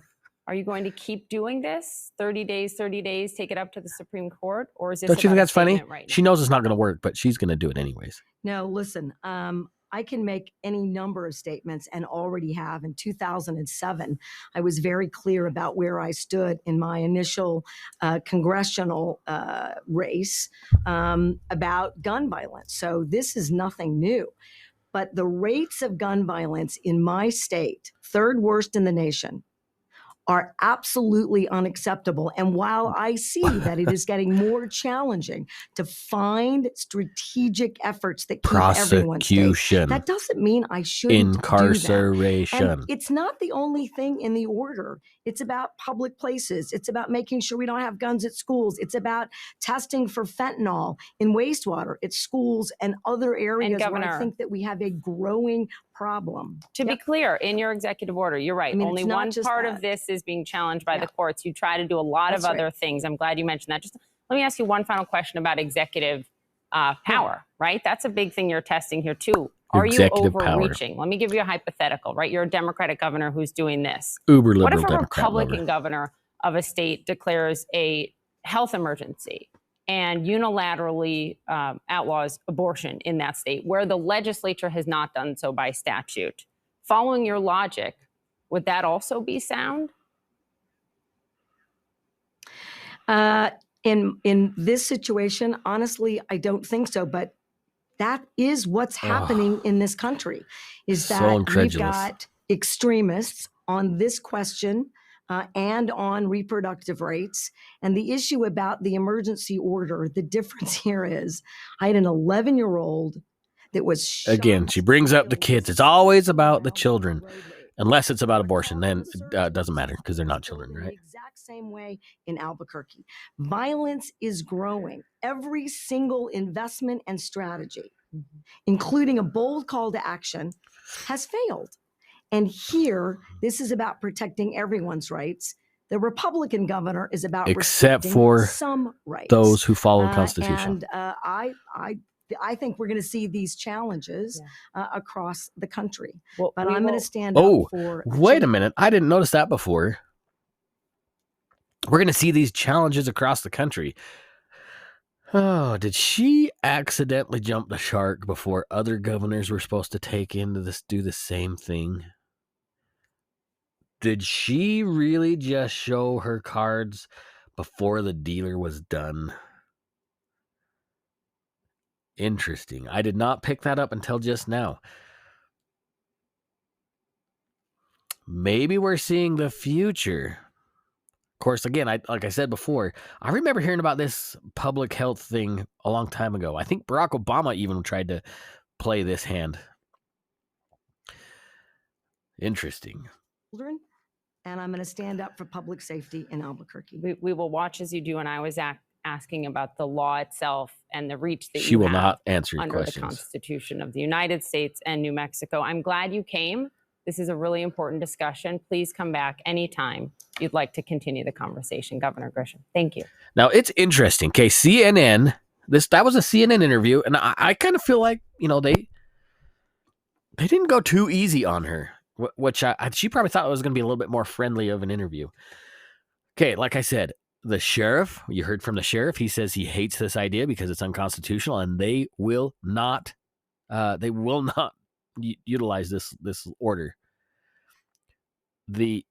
Are you going to keep doing this? 30 days, take it up to the Supreme Court? Or is this Don't you think about a that's funny? statement right now? She knows it's not going to work, but she's going to do it anyways. No, listen, I can make any number of statements and already have. In 2007, I was very clear about where I stood in my initial congressional race about gun violence. So this is nothing new. But the rates of gun violence in my state, third worst in the nation, are absolutely unacceptable. And while I see that it is getting more challenging to find strategic efforts that keep everyone safe, Prosecution. that doesn't mean I shouldn't Incarceration. do that. And it's not the only thing in the order. It's about public places. It's about making sure we don't have guns at schools. It's about testing for fentanyl in wastewater at schools and other areas where I think that we have a growing problem. To be clear, in your executive order, you're right. I mean, only it's not one just part that. of this is being challenged by the courts. You try to do a lot of other things. I'm glad you mentioned that. Just let me ask you one final question about executive power, right? That's a big thing you're testing here too. Are you overreaching? Let me give you a hypothetical, right? You're a Democratic governor who's doing this. Uber liberal What if a Democrat Republican lover. governor of a state declares a health emergency and unilaterally outlaws abortion in that state, where the legislature has not done so by statute? Following your logic, would that also be sound? In this situation, honestly, I don't think so. But that is what's happening in this country, is that we've got extremists on this question and on reproductive rights. And the issue about the emergency order, the difference here is I had an 11-year-old that was shot. Again, she brings up the kids. It's always about the children. Unless it's about abortion, then it doesn't matter because they're not children, right? The exact same way in Albuquerque. Violence is growing. Every single investment and strategy, including a bold call to action, has failed. And here, this is about protecting everyone's rights. The Republican governor is about except restricting for some rights. Those who follow the Constitution. And I think we're going to see these challenges across the country. Well, but I'm going to stand up for... Wait a minute. I didn't notice that before. We're going to see these challenges across the country. Oh, did she accidentally jump the shark before other governors were supposed to do the same thing? Did she really just show her cards before the dealer was done? Interesting. I did not pick that up until just now. Maybe we're seeing the future. Of course, again, like I said before, I remember hearing about this public health thing a long time ago. I think Barack Obama even tried to play this hand. Interesting. And I'm going to stand up for public safety in Albuquerque. We will watch as you do. And I was asking about the law itself and the reach that she will not answer your under questions. The Constitution of the United States and New Mexico. I'm glad you came. This is a really important discussion. Please come back anytime you'd like to continue the conversation, Governor Grisham. Thank you. Now, it's interesting. Okay, CNN, that was a CNN interview, and I kind of feel like, they didn't go too easy on her, which she probably thought it was going to be a little bit more friendly of an interview. Okay, like I said, the sheriff, you heard from the sheriff, he says he hates this idea because it's unconstitutional, and they will not utilize this order. The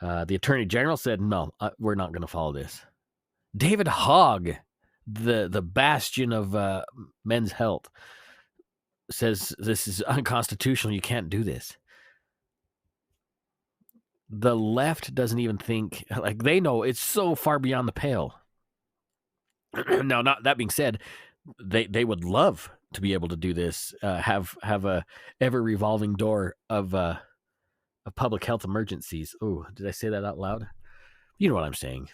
attorney general said, no, we're not going to follow this. David Hogg, the bastion of men's health, says this is unconstitutional. You can't do this. The left doesn't even think, like, they know it's so far beyond the pale. Now, not that being said, they would love to be able to do this, have a ever revolving door of public health emergencies. Oh, did I say that out loud? You know what I'm saying.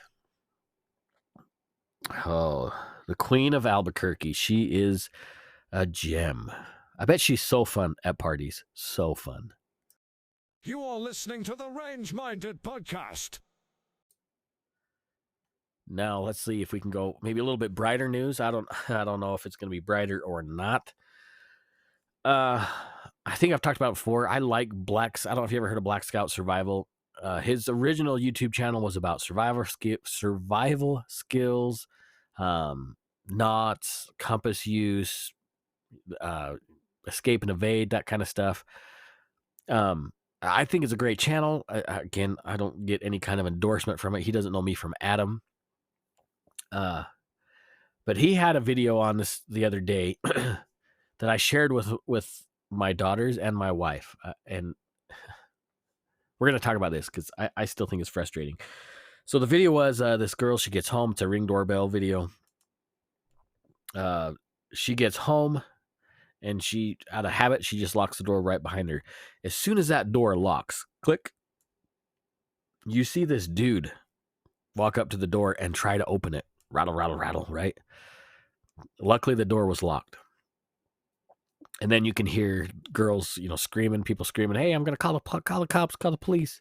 Oh, the Queen of Albuquerque. She is a gem. I bet she's so fun at parties. So fun. You are listening to the Range Minded Podcast. Now let's see if we can go maybe a little bit brighter news. I don't know if it's going to be brighter or not. I think I've talked about it before. I like I don't know if you ever heard of Black Scout Survival. His original YouTube channel was about survival skills, knots, compass use, escape and evade, that kind of stuff. I think it's a great channel. Again, I don't get any kind of endorsement from it. He doesn't know me from Adam. But he had a video on this the other day that I shared with my daughters and my wife. And we're going to talk about this because I still think it's frustrating. So the video was this girl, she gets home. It's a Ring doorbell video. She gets home and she, out of habit, she just locks the door right behind her. As soon as that door locks, click, you see this dude walk up to the door and try to open it. Rattle, rattle, rattle, right? Luckily, the door was locked. And then you can hear girls, screaming, people screaming, "Hey, I'm going to call the cops, call the police."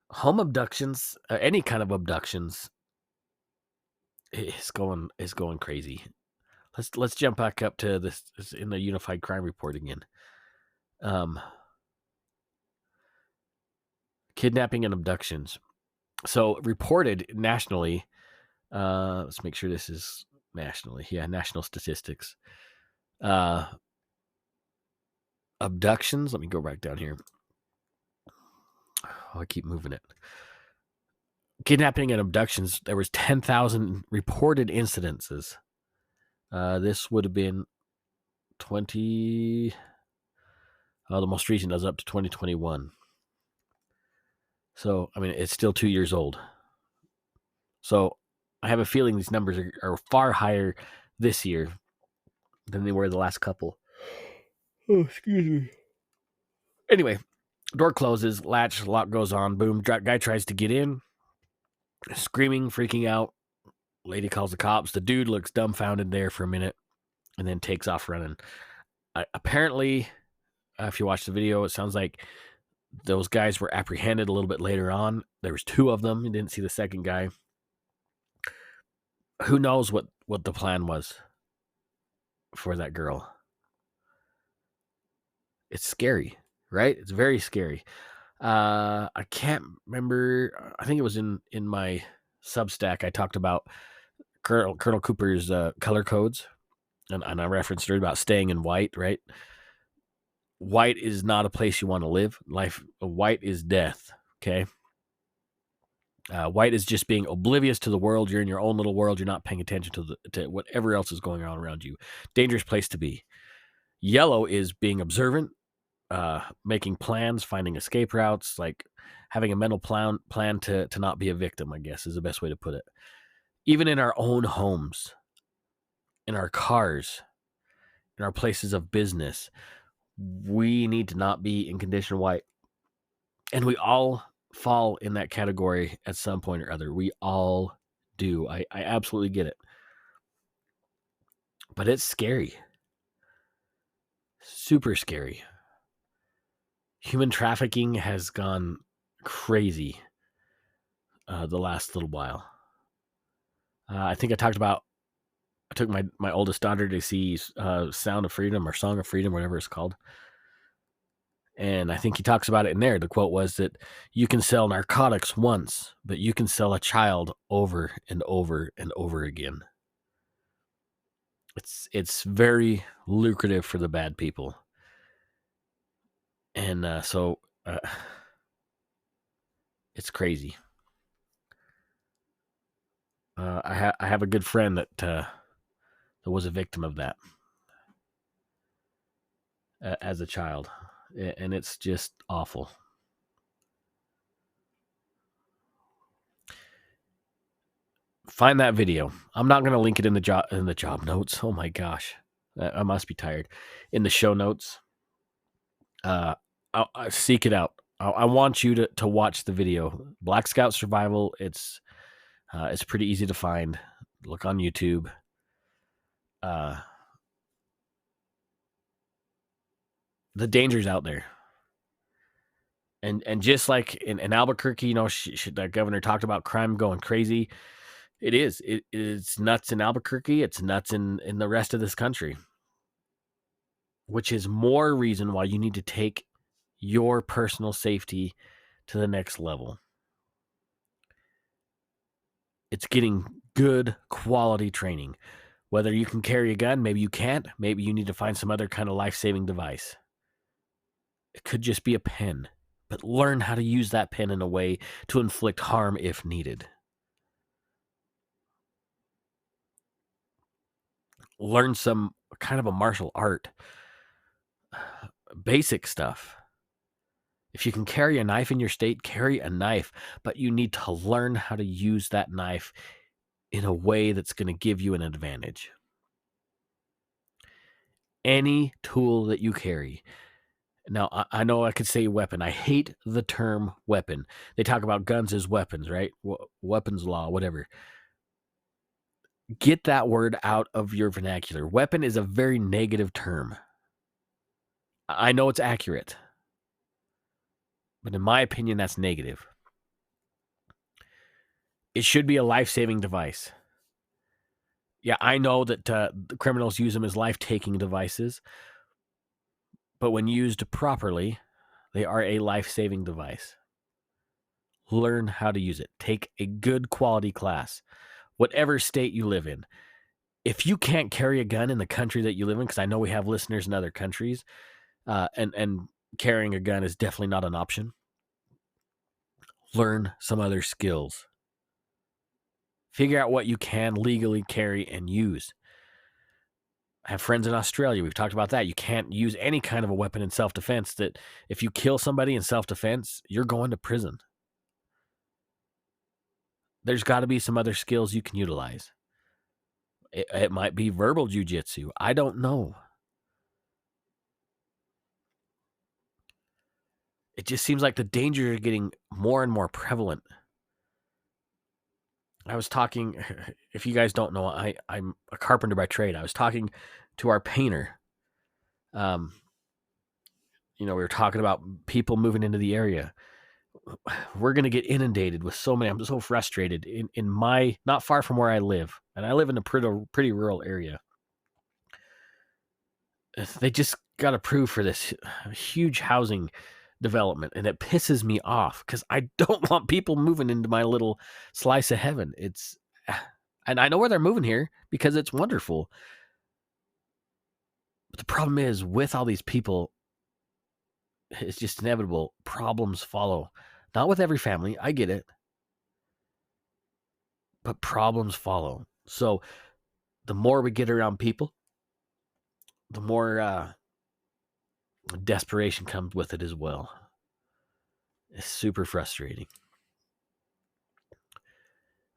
Home abductions, any kind of abductions, is going crazy. Let's jump back up to this in the Unified Crime Report again. Kidnapping and abductions. So reported nationally. Let's make sure this is nationally. Yeah, national statistics. Abductions. Let me go back down here. I keep moving it. Kidnapping and abductions. There was 10,000 reported incidences. This would have been 20. The most recent is up to 2021. So, I mean, it's still 2 years old. So, I have a feeling these numbers are far higher this year than they were the last couple. Oh, excuse me. Anyway, door closes, lock goes on, boom, guy tries to get in, screaming, freaking out. Lady calls the cops. The dude looks dumbfounded there for a minute and then takes off running. Apparently, if you watch the video, it sounds like those guys were apprehended a little bit later on. There was 2 of them. You didn't see the second guy. Who knows what the plan was for that girl? It's scary, right? It's very scary. I can't remember. I think it was in my Substack. I talked about Colonel Cooper's color codes, and I referenced it about staying in white, right? White is not a place you want to live. White is death, okay? White is just being oblivious to the world. You're in your own little world. You're not paying attention to whatever else is going on around you. Dangerous place to be. Yellow is being observant, making plans, finding escape routes, like having a mental plan to not be a victim, I guess is the best way to put it. Even in our own homes, in our cars, in our places of business, we need to not be in condition white. And we all fall in that category at some point or other. We all do. I absolutely get it. But it's scary. Super scary. Human trafficking has gone crazy the last little while. I think I took my oldest daughter to see Sound of Freedom or Song of Freedom, whatever it's called. And I think he talks about it in there. The quote was that you can sell narcotics once, but you can sell a child over and over and over again. It's very lucrative for the bad people. And so it's crazy. I have a good friend that was a victim of that as a child, and it's just awful. Find that video. I'm not going to link it in the job notes. Oh my gosh, I must be tired. In the show notes, I'll seek it out. I want you to watch the video. Black Scout Survival. It's pretty easy to find. Look on YouTube. The danger's out there. And just like in Albuquerque, you know, the governor talked about crime going crazy. It is. It's nuts in Albuquerque. It's nuts in the rest of this country, which is more reason why you need to take your personal safety to the next level. It's getting good quality training. Whether you can carry a gun, maybe you can't. Maybe you need to find some other kind of life-saving device. It could just be a pen, but learn how to use that pen in a way to inflict harm if needed. Learn some kind of a martial art. Basic stuff. If you can carry a knife in your state, carry a knife, but you need to learn how to use that knife in a way that's going to give you an advantage. Any tool that you carry. Now, I know I could say weapon. I hate the term weapon. They talk about guns as weapons, right? Weapons law, whatever. Get that word out of your vernacular. Weapon is a very negative term. I know it's accurate, but in my opinion, that's negative. It should be a life-saving device. Yeah, I know that the criminals use them as life-taking devices, but when used properly, they are a life-saving device. Learn how to use it. Take a good quality class, whatever state you live in. If you can't carry a gun in the country that you live in, because I know we have listeners in other countries, and carrying a gun is definitely not an option, learn some other skills. Figure out what you can legally carry and use. I have friends in Australia. We've talked about that. You can't use any kind of a weapon in self-defense. That if you kill somebody in self-defense, you're going to prison. There's got to be some other skills you can utilize. It might be verbal jujitsu. I don't know. It just seems like the dangers are getting more and more prevalent. I was talking, if you guys don't know, I'm a carpenter by trade. I was talking to our painter. We were talking about people moving into the area. We're going to get inundated with so many. I'm so frustrated in my, not far from where I live. And I live in a pretty rural area. They just got approved for this huge housing development, and it pisses me off because I don't want people moving into my little slice of heaven. And I know where they're moving here because it's wonderful. But the problem is, with all these people, it's just inevitable. Problems follow. Not with every family, I get it. But problems follow. So the more we get around people, the more desperation comes with it as well. It's super frustrating.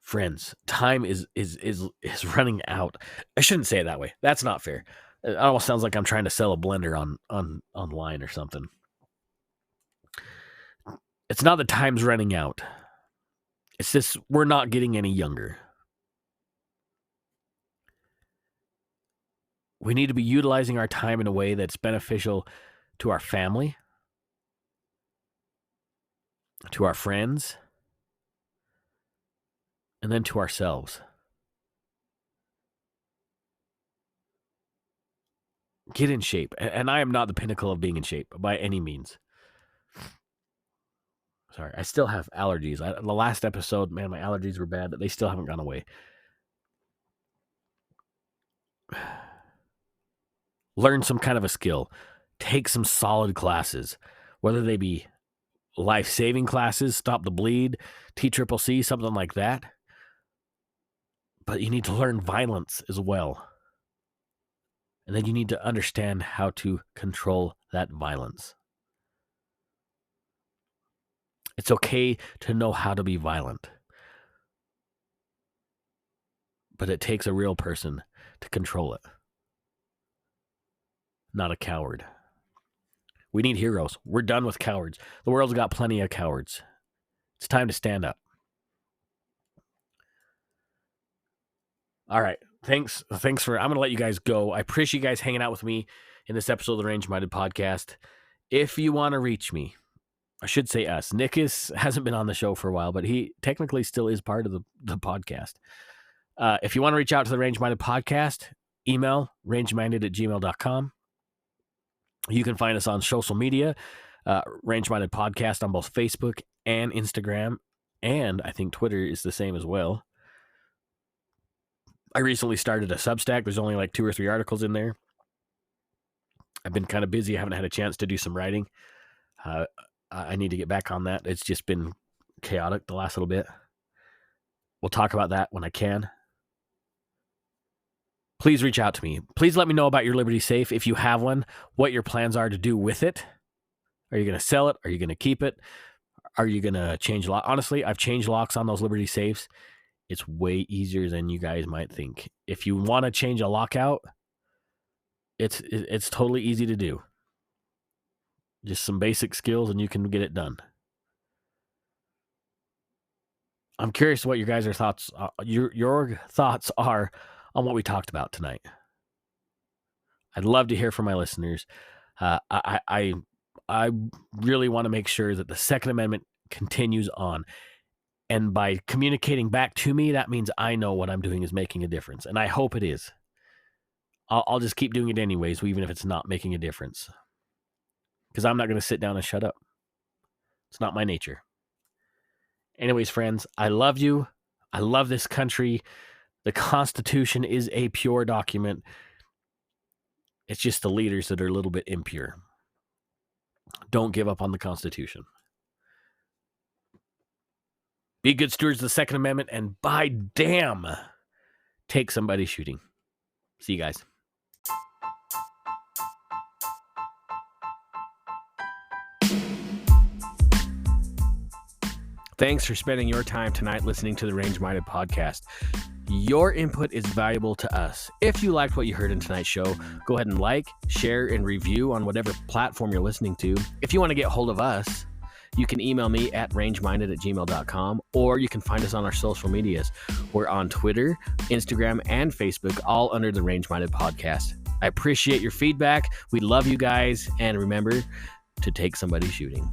Friends, time is running out. I shouldn't say it that way. That's not fair. It almost sounds like I'm trying to sell a blender on online or something. It's not that time's running out. It's just we're not getting any younger. We need to be utilizing our time in a way that's beneficial to our family, to our friends, and then to ourselves. Get in shape. And I am not the pinnacle of being in shape by any means. Sorry, I still have allergies. The last episode, man, my allergies were bad, but they still haven't gone away. Learn some kind of a skill. Take some solid classes, whether they be life-saving classes, stop the bleed, TCCC, something like that. But you need to learn violence as well. And then you need to understand how to control that violence. It's okay to know how to be violent. But it takes a real person to control it. Not a coward. We need heroes. We're done with cowards. The world's got plenty of cowards. It's time to stand up. All right. Thanks for, I'm going to let you guys go. I appreciate you guys hanging out with me in this episode of the Range Minded Podcast. If you want to reach me, I should say us. Nick hasn't been on the show for a while, but he technically still is part of the podcast. If you want to reach out to the Range Minded Podcast, email rangeminded@gmail.com. You can find us on social media, Range Minded Podcast on both Facebook and Instagram, and I think Twitter is the same as well. I recently started a Substack. There's only like 2 or 3 articles in there. I've been kind of busy. I haven't had a chance to do some writing. I need to get back on that. It's just been chaotic the last little bit. We'll talk about that when I can. Please reach out to me. Please let me know about your Liberty Safe. If you have one, what your plans are to do with it. Are you going to sell it? Are you going to keep it? Are you going to change lock? Honestly, I've changed locks on those Liberty Safes. It's way easier than you guys might think. If you want to change a lockout, it's totally easy to do. Just some basic skills and you can get it done. I'm curious what your guys' thoughts your thoughts are on what we talked about tonight. I'd love to hear from my listeners. I really want to make sure that the Second Amendment continues on. And by communicating back to me, that means I know what I'm doing is making a difference. And I hope it is. I'll just keep doing it anyways, even if it's not making a difference. Because I'm not going to sit down and shut up. It's not my nature. Anyways, friends, I love you. I love this country. The Constitution is a pure document. It's just the leaders that are a little bit impure. Don't give up on the Constitution. Be good stewards of the Second Amendment, and by damn, take somebody shooting. See you guys. Thanks for spending your time tonight listening to the Range Minded Podcast. Your input is valuable to us. If you liked what you heard in tonight's show, go ahead and like, share, and review on whatever platform you're listening to. If you want to get hold of us, you can email me at rangeminded@gmail.com, or you can find us on our social medias. We're on Twitter, Instagram, and Facebook, all under the Range Minded Podcast. I appreciate your feedback. We love you guys, and remember to take somebody shooting.